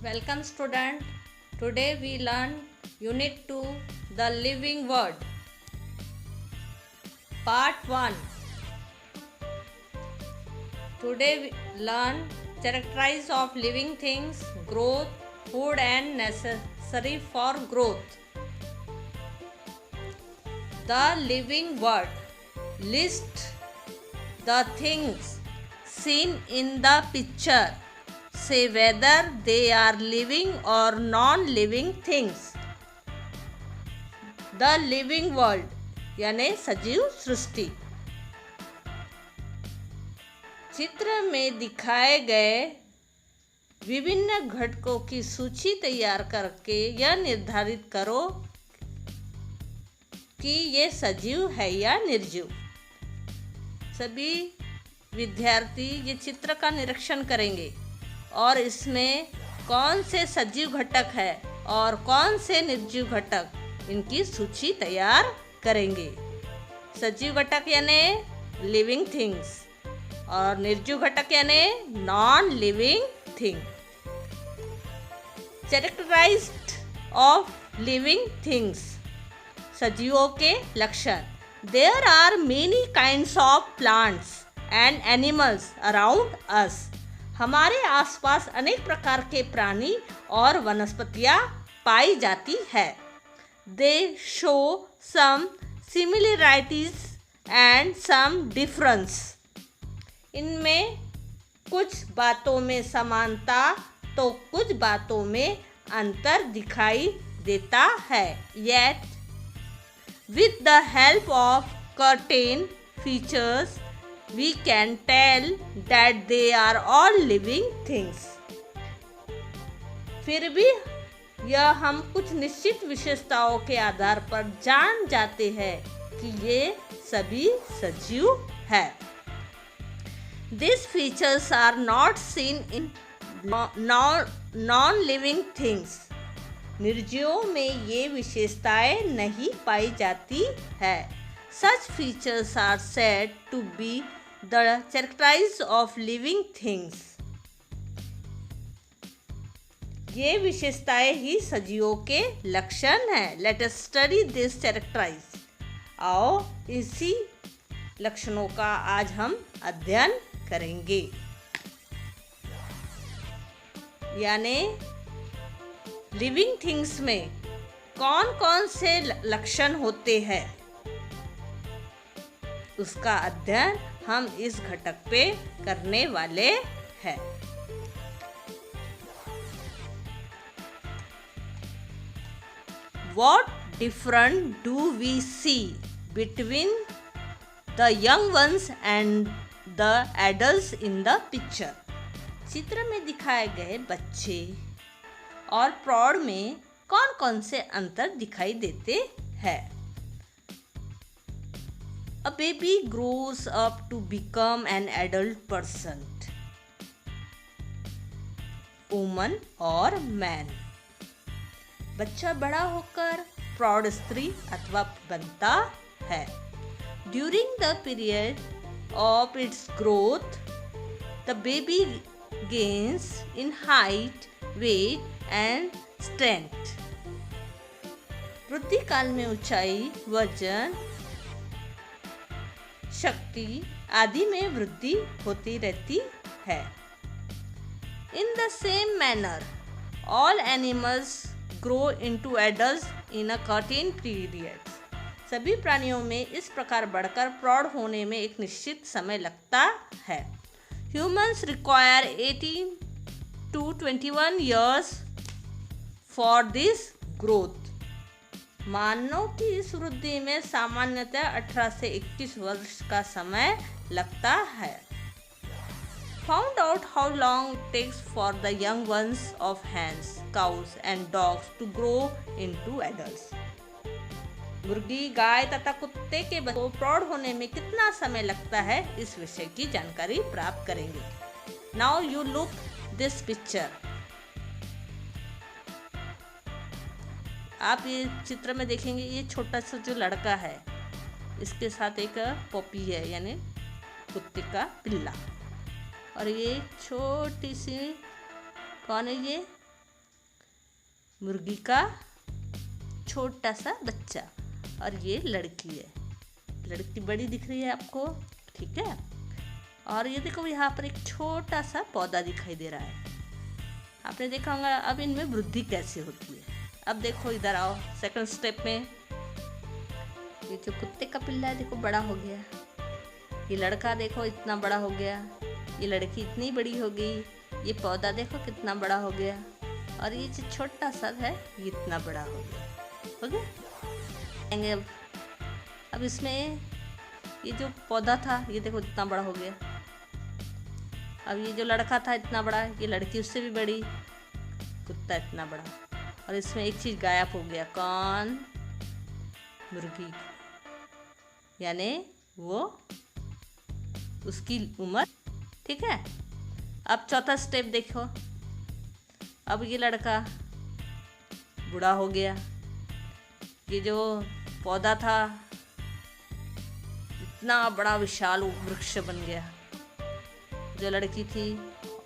Welcome student. Today we learn Unit 2 The Living Word. Part 1. Today we learn characteristics of living things, growth, food and necessary for growth. The living word. List the things seen in the picture. Say whether they are living or non-living things. The living world यानी सजीव सृष्टि। चित्र में दिखाए गए विभिन्न घटकों की सूची तैयार करके यह निर्धारित करो कि ये सजीव है या निर्जीव। सभी विद्यार्थी ये चित्र का निरीक्षण करेंगे और इसमें कौन से सजीव घटक है और कौन से निर्जीव घटक इनकी सूची तैयार करेंगे। सजीव घटक यानी लिविंग थिंग्स और निर्जीव घटक यानी non living thing. Characterized of living things, सजीवों के लक्षण। There are many kinds of plants and animals around us. हमारे आसपास अनेक प्रकार के प्राणी और वनस्पतियां पाई जाती है। They show some similarities and some difference. इनमें कुछ बातों में समानता तो कुछ बातों में अंतर दिखाई देता है। Yet, with the help of certain features, we can tell that they are all living things. फिर भी यह हम कुछ निश्चित विशेषताओं के आधार पर जान जाते हैं कि ये सभी सजीव है। These features are not seen in non-living things. निर्जीवों में ये विशेषताएं नहीं पाई जाती है। Such features are said to be the characteristics of living things. ये विशेषताएं ही सजीवों के लक्षण हैं। Let us study this characteristics. आओ इसी लक्षणों का आज हम अध्ययन करेंगे। यानी लिविंग थिंग्स में कौन कौन से लक्षण होते हैं, उसका अध्ययन हम इस घटक पे करने वाले हैं। What difference do we see between the young ones and the adults in the picture? चित्र में दिखाए गए बच्चे और प्रौढ़ में कौन कौन से अंतर दिखाई देते हैं। A baby grows up to become an adult person, woman और man. बच्चा बड़ा होकर प्रौढ़ स्त्री अथवा बनता है। During the period of its growth, the baby gains in height, weight and strength. वृद्धि काल में ऊंचाई, वजन, शक्ति आदि में वृद्धि होती रहती है। In the same manner, all animals grow into adults in a certain period. सभी प्राणियों में इस प्रकार बढ़कर प्रौढ़ होने में एक निश्चित समय लगता है। Humans require 18 to 21 years for this growth. मानव की इस वृद्धि में सामान्यतः 18 से 21 वर्ष का समय लगता है। Found out how long it takes for the young ones of hens, cows and dogs to grow into adults. मुर्गी, गाय तथा कुत्ते के बच्चों को प्रौढ़ होने में कितना समय लगता है, इस विषय की जानकारी प्राप्त करेंगे। Now you look this picture. आप ये चित्र में देखेंगे ये छोटा सा जो लड़का है, इसके साथ एक पपी है यानी कुत्ते का पिल्ला, और ये छोटी सी कौन है, ये मुर्गी का छोटा सा बच्चा, और ये लड़की है। लड़की बड़ी दिख रही है आपको, ठीक है। और ये देखो यहाँ पर एक छोटा सा पौधा दिखाई दे रहा है। आपने देखा होगा अब इनमें वृद्धि कैसे होती है। अब देखो इधर आओ, सेकंड स्टेप में ये जो कुत्ते का पिल्ला है देखो बड़ा हो गया, ये लड़का देखो इतना बड़ा हो गया, ये लड़की इतनी बड़ी हो गई, ये पौधा देखो कितना बड़ा हो गया, और ये जो छोटा सा है ये इतना बड़ा हो गया। हो गया। अब इसमें ये जो पौधा था ये देखो इतना बड़ा हो गया। अब ये जो लड़का था इतना बड़ा, ये लड़की उससे भी बड़ी, कुत्ता इतना बड़ा, और इसमें एक चीज़ गायब हो गया। कौन? मुर्गी, यानी वो उसकी उम्र, ठीक है। अब चौथा स्टेप देखो, अब ये लड़का बूढ़ा हो गया, ये जो पौधा था इतना बड़ा विशाल वृक्ष बन गया, जो लड़की थी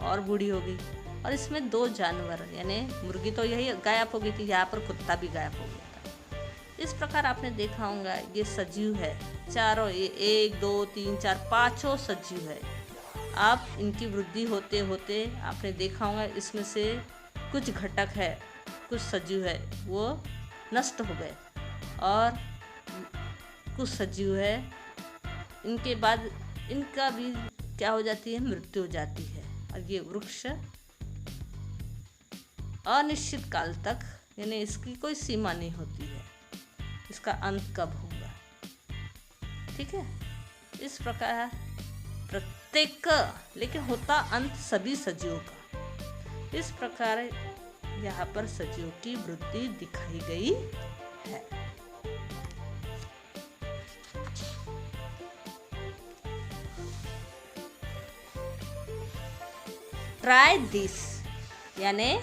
और बूढ़ी हो गई, और इसमें दो जानवर यानी मुर्गी तो यही गायब हो गई थी, यहाँ पर कुत्ता भी गायब हो गया था। इस प्रकार आपने देखा होगा ये सजीव है, चारों, ये 1 2 3 4 5 सजीव है। अब इनकी वृद्धि होते होते आपने देखा होगा इसमें से कुछ घटक है, कुछ सजीव है वो नष्ट हो गए, और कुछ सजीव है इनके बाद इनका भी क्या हो जाती है, मृत्यु हो जाती है। और ये वृक्ष अनिश्चित काल तक, यानी इसकी कोई सीमा नहीं होती है, इसका अंत कब होगा, ठीक है। इस प्रकार प्रत्येक, लेकिन होता अंत सभी सजीवों का। इस प्रकार यहाँ पर सजीवों की वृद्धि दिखाई गई है। ट्राई दिस, यानी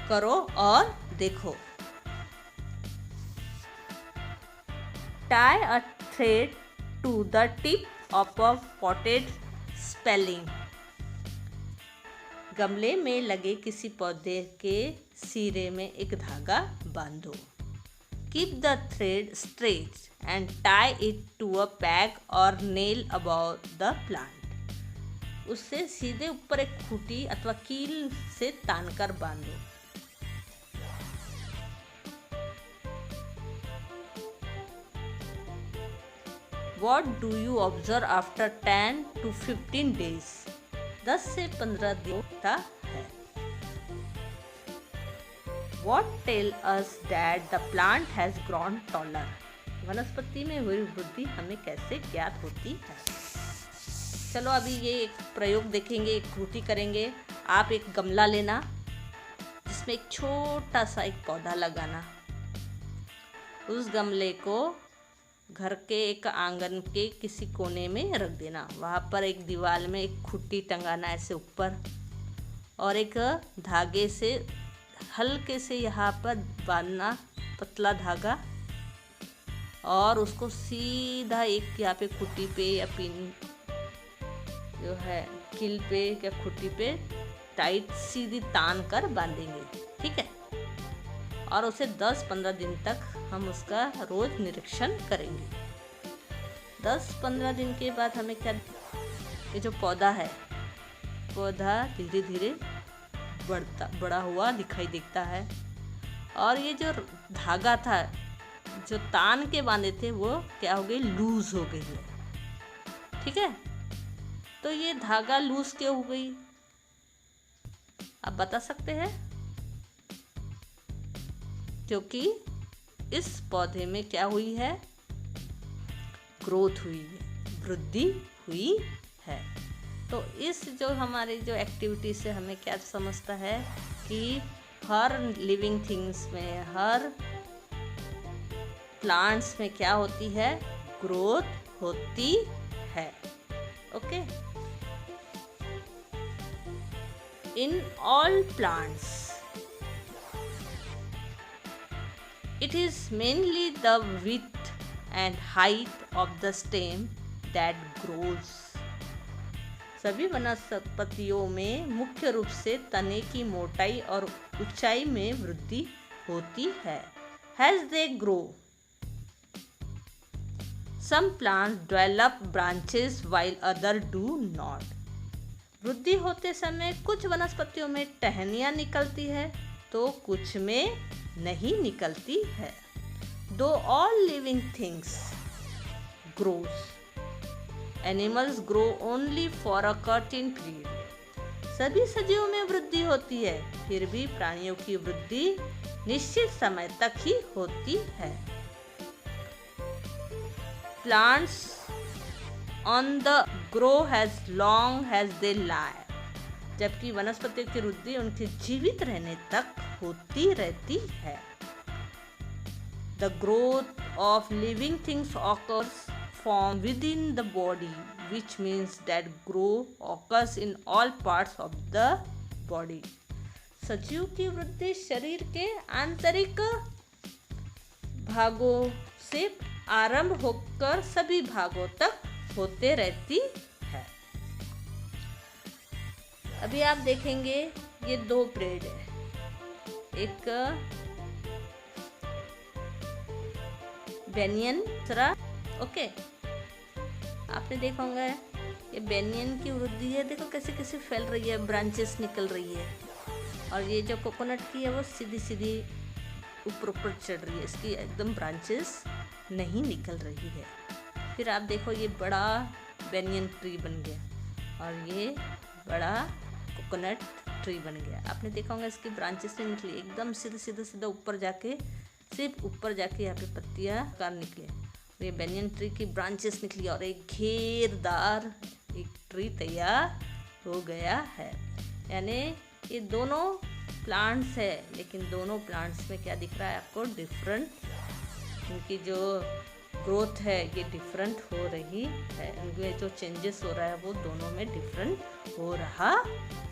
करो और देखो। Tie a thread to the tip of a potted spelling. गमले में लगे किसी पौधे के सिरे में एक धागा बांधो। Keep the thread straight and tie it to a pack और नेल अबाउ द प्लांट। उससे सीधे ऊपर एक खूंटी अथवा कील से तानकर बांधो। What do you observe after 10 to 15 days? 10 से 15 दिन होता है। What tell us that the plant has grown taller? वनस्पति में हुई वृद्धि हमें कैसे ज्ञात होती है? चलो अभी ये एक प्रयोग देखेंगे, एक कृति करेंगे। आप एक गमला लेना जिसमें एक छोटा सा एक पौधा लगाना। उस गमले को घर के एक आंगन के किसी कोने में रख देना। वहाँ पर एक दीवार में एक खूंटी टंगाना ऐसे ऊपर, और एक धागे से हल्के से यहाँ पर बांधना, पतला धागा, और उसको सीधा एक यहाँ पे खूंटी पे या पिन जो है कील पे या खूंटी पे टाइट सीधी तान कर बांधेंगे, ठीक है। और उसे 10-15 दिन तक हम उसका रोज निरीक्षण करेंगे। 10-15 दिन के बाद हमें क्या, ये जो पौधा है, पौधा धीरे धीरे बड़ा हुआ दिखाई देता है, और ये जो धागा था जो तान के बांधे थे वो क्या हो गई, लूज हो गई है, ठीक है। तो ये धागा लूज क्यों हो गई, आप बता सकते हैं? क्योंकि इस पौधे में क्या हुई है, ग्रोथ हुई है, वृद्धि हुई है। तो इस जो हमारी जो एक्टिविटी से हमें क्या समझता है कि हर लिविंग थिंग्स में, हर प्लांट्स में क्या होती है, ग्रोथ होती है। Okay, in all plants it is mainly the width and height of the stem that grows. सभी वनस्पतियों में मुख्य रूप से तने की मोटाई और ऊंचाई में वृद्धि होती है। As they grow, some plants develop branches while others do not. वृद्धि होते समय कुछ वनस्पतियों में टहनियाँ निकलती है तो कुछ में नहीं निकलती है। Though all living things grows, animals grow only for a certain period. सभी सजीवों में वृद्धि होती है, फिर भी प्राणियों की वृद्धि निश्चित समय तक ही होती है। Plants on the grow as long as they live. जबकि वनस्पतियों की वृद्धि उनके जीवित रहने तक होती रहती है। The growth of living things occurs from within the body, which means that growth occurs in all parts of the body. सजीव की वृद्धि शरीर के आंतरिक भागों से आरंभ होकर सभी भागों तक होते रहती है। अभी आप देखेंगे ये दो पेड़ है, एक बेनियन, दूसरा ओके। आपने देखा होगा ये बेनियन की वृद्धि है, देखो कैसे कैसे फैल रही है, ब्रांचेस निकल रही है। और ये जो कोकोनट की है वो सीधी सीधी ऊपर ऊपर चढ़ रही है, इसकी एकदम ब्रांचेस नहीं निकल रही है। फिर आप देखो ये बड़ा बेनियन ट्री बन गया और ये बड़ा कोकोनट ट्री बन गया। आपने देखा होगा इसकी ब्रांचेस नहीं निकली, एकदम सीधा सीधा सीधा ऊपर जाके, सिर्फ ऊपर जाके यहाँ पे पत्तियाँ कार निकले। ये बेनियन ट्री की ब्रांचेस निकली और एक घेरदार एक ट्री तैयार हो गया है। यानी ये दोनों प्लांट्स है, लेकिन दोनों प्लांट्स में क्या दिख रहा है आपको, डिफरेंट, इनकी जो ग्रोथ है ये डिफरेंट हो रही है, इनमें जो चेंजेस हो रहा है वो दोनों में डिफरेंट हो रहा है।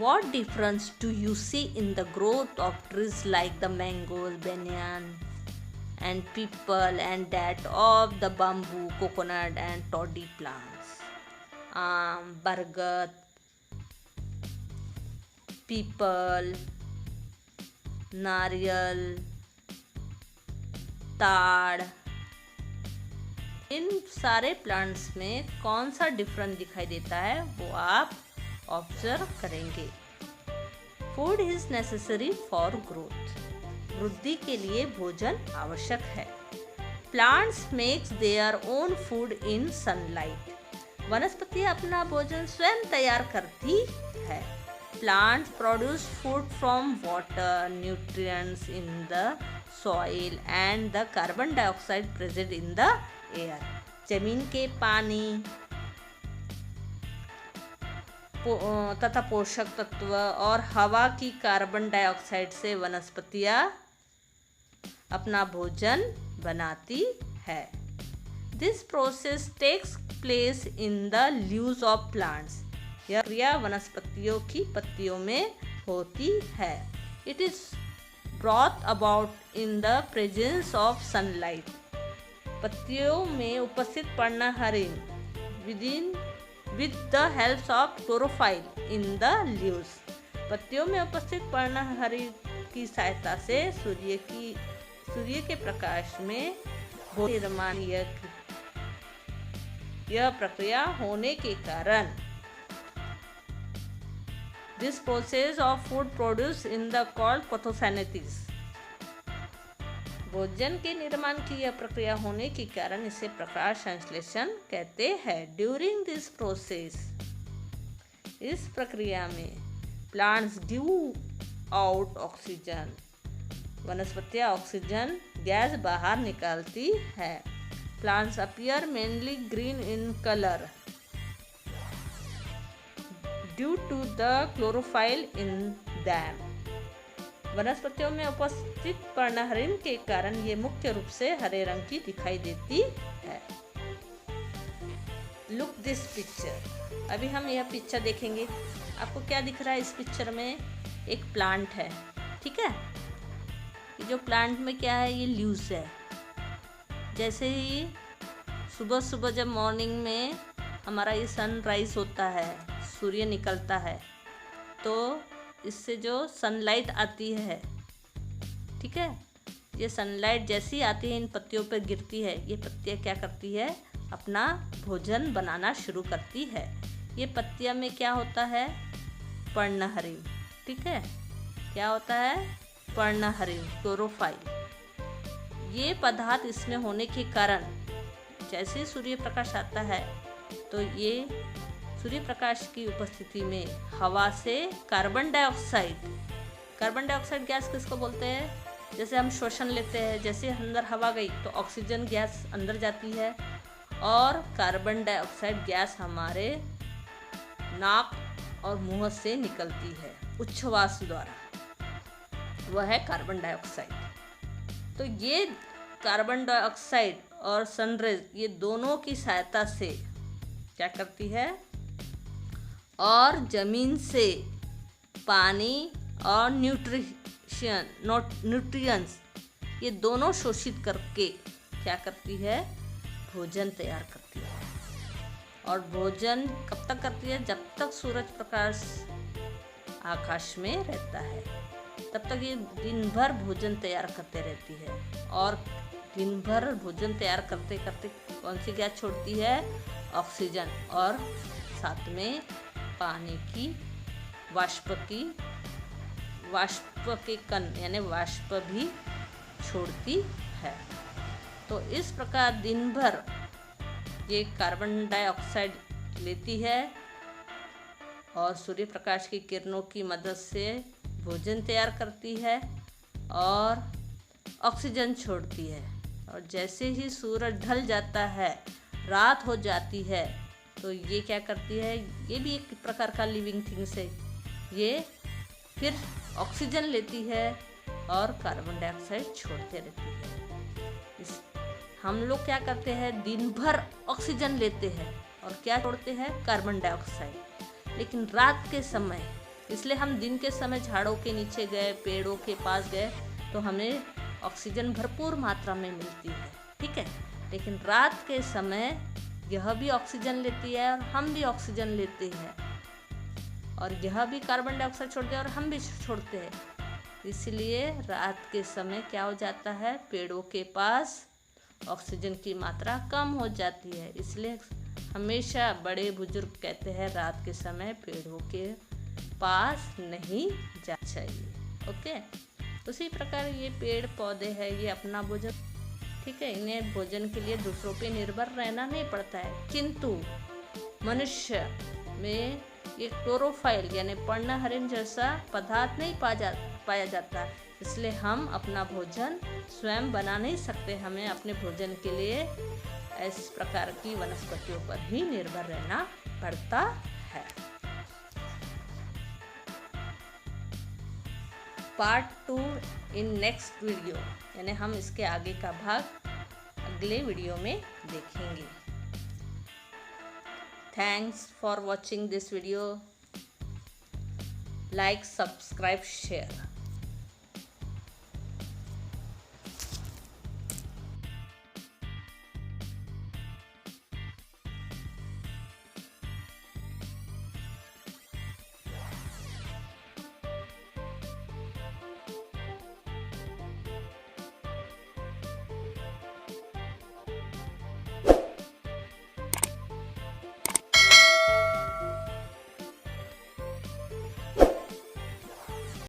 What difference do you see in the growth of trees like the mangoes, banyan, and people, and that of the bamboo, coconut, and toddy plants? बरगद, पीपल, नारियल, ताड़, इन सारे प्लांट्स में कौन सा डिफरेंस दिखाई देता है वो आप ऑब्जर्व करेंगे। Food is necessary for growth, वृद्धि के लिए भोजन आवश्यक है। Plants makes their own food in sunlight, वनस्पतियां अपना भोजन स्वयं तैयार करती है। Plants produce food from water, nutrients in the soil and the carbon dioxide present in the air, जमीन के पानी तथा पोषक तत्व और हवा की कार्बन डाइऑक्साइड से वनस्पतियां अपना भोजन बनाती है। This process takes place in the leaves of plants, यह क्रिया वनस्पतियों की पत्तियों में होती है। It is brought about in the presence of sunlight, पत्तियों में उपस्थित पर्णहरिण with the help of chlorophyll in the leaves, पत्तियों में उपस्थित पर्णहरिण की सहायता से सूर्य के प्रकाश में निर्माण, यह प्रक्रिया होने के कारण this process of food produce in the called photosynthesis, भोजन के निर्माण की यह प्रक्रिया होने के कारण इसे प्रकाश संश्लेषण कहते हैं। ड्यूरिंग दिस प्रोसेस, इस प्रक्रिया में प्लांट्स ड्यू आउट ऑक्सीजन, वनस्पतियां ऑक्सीजन गैस बाहर निकालती है। Plants appear mainly green in colour due to the chlorophyll in them, वनस्पतियों में उपस्थित पर्णहरिण के कारण ये मुख्य रूप से हरे रंग की दिखाई देती है। Look this picture. अभी हम यह पिक्चर देखेंगे। आपको क्या दिख रहा है इस पिक्चर में? एक प्लांट है, ठीक है। ये जो प्लांट में क्या है, ये लीव्स है। जैसे ही सुबह सुबह जब मॉर्निंग में हमारा ये सनराइज होता है, सूर्य निकलता है, तो इससे जो सनलाइट आती है, ठीक है, ये सनलाइट जैसी आती है इन पत्तियों पर गिरती है, ये पत्तियाँ क्या करती है, अपना भोजन बनाना शुरू करती है। ये पत्तियाँ में क्या होता है, पर्णहरित, ठीक है। क्या होता है, पर्णहरित, क्लोरोफाइल। ये पदार्थ इसमें होने के कारण जैसे ही सूर्य प्रकाश आता है तो ये सूर्य प्रकाश की उपस्थिति में हवा से कार्बन डाइऑक्साइड गैस किसको बोलते हैं? जैसे हम श्वसन लेते हैं, जैसे अंदर हवा गई तो ऑक्सीजन गैस अंदर जाती है और कार्बन डाइऑक्साइड गैस हमारे नाक और मुंह से निकलती है उच्छ्वास द्वारा, वह है कार्बन डाइऑक्साइड। तो ये कार्बन डाइऑक्साइड और सनरेज, ये दोनों की सहायता से क्या करती है, और जमीन से पानी और न्यूट्रिएंट्स ये दोनों शोषित करके क्या करती है, भोजन तैयार करती है। और भोजन कब तक करती है? जब तक सूरज प्रकाश आकाश में रहता है, तब तक ये दिन भर भोजन तैयार करते रहती है। और दिन भर भोजन तैयार करते करते कौन सी गैस छोड़ती है? ऑक्सीजन, और साथ में पानी की वाष्प के कण यानी वाष्प भी छोड़ती है। तो इस प्रकार दिन भर ये कार्बन डाइऑक्साइड लेती है और सूर्य प्रकाश की किरणों की मदद से भोजन तैयार करती है और ऑक्सीजन छोड़ती है। और जैसे ही सूरज ढल जाता है, रात हो जाती है, तो ये क्या करती है, ये भी एक प्रकार का लिविंग थिंग्स है। ये फिर ऑक्सीजन लेती है और कार्बन डाइऑक्साइड छोड़ते रहती है। हम लोग क्या करते हैं, दिन भर ऑक्सीजन लेते हैं और क्या छोड़ते हैं, कार्बन डाइऑक्साइड। लेकिन रात के समय, इसलिए हम दिन के समय झाड़ों के नीचे गए, पेड़ों के पास गए तो हमें ऑक्सीजन भरपूर मात्रा में मिलती है, ठीक है। लेकिन रात के समय यह भी ऑक्सीजन लेती है और हम भी ऑक्सीजन लेते हैं, और यह भी कार्बन डाइऑक्साइड छोड़ते हैं और हम भी छोड़ते हैं। इसलिए रात के समय क्या हो जाता है, पेड़ों के पास ऑक्सीजन की मात्रा कम हो जाती है। इसलिए हमेशा बड़े बुजुर्ग कहते हैं रात के समय पेड़ों के पास नहीं जाना चाहिए। ओके, उसी प्रकार ये पेड़ पौधे हैं, ये अपना भोजन, ठीक है, इन्हें भोजन के लिए दूसरों पे निर्भर रहना नहीं पड़ता है। किंतु मनुष्य में ये क्लोरोफाइल यानी पर्णहरित जैसा पदार्थ नहीं पाया जाता। इसलिए हम अपना भोजन स्वयं बना नहीं सकते। हमें अपने भोजन के लिए इस प्रकार की वनस्पतियों पर ही निर्भर रहना पड़ता है। पार्ट 2 इन नेक्स्ट वीडियो, यानी हम इसके आगे का भाग अगले वीडियो में देखेंगे। Thanks for watching this video. Like, subscribe, share.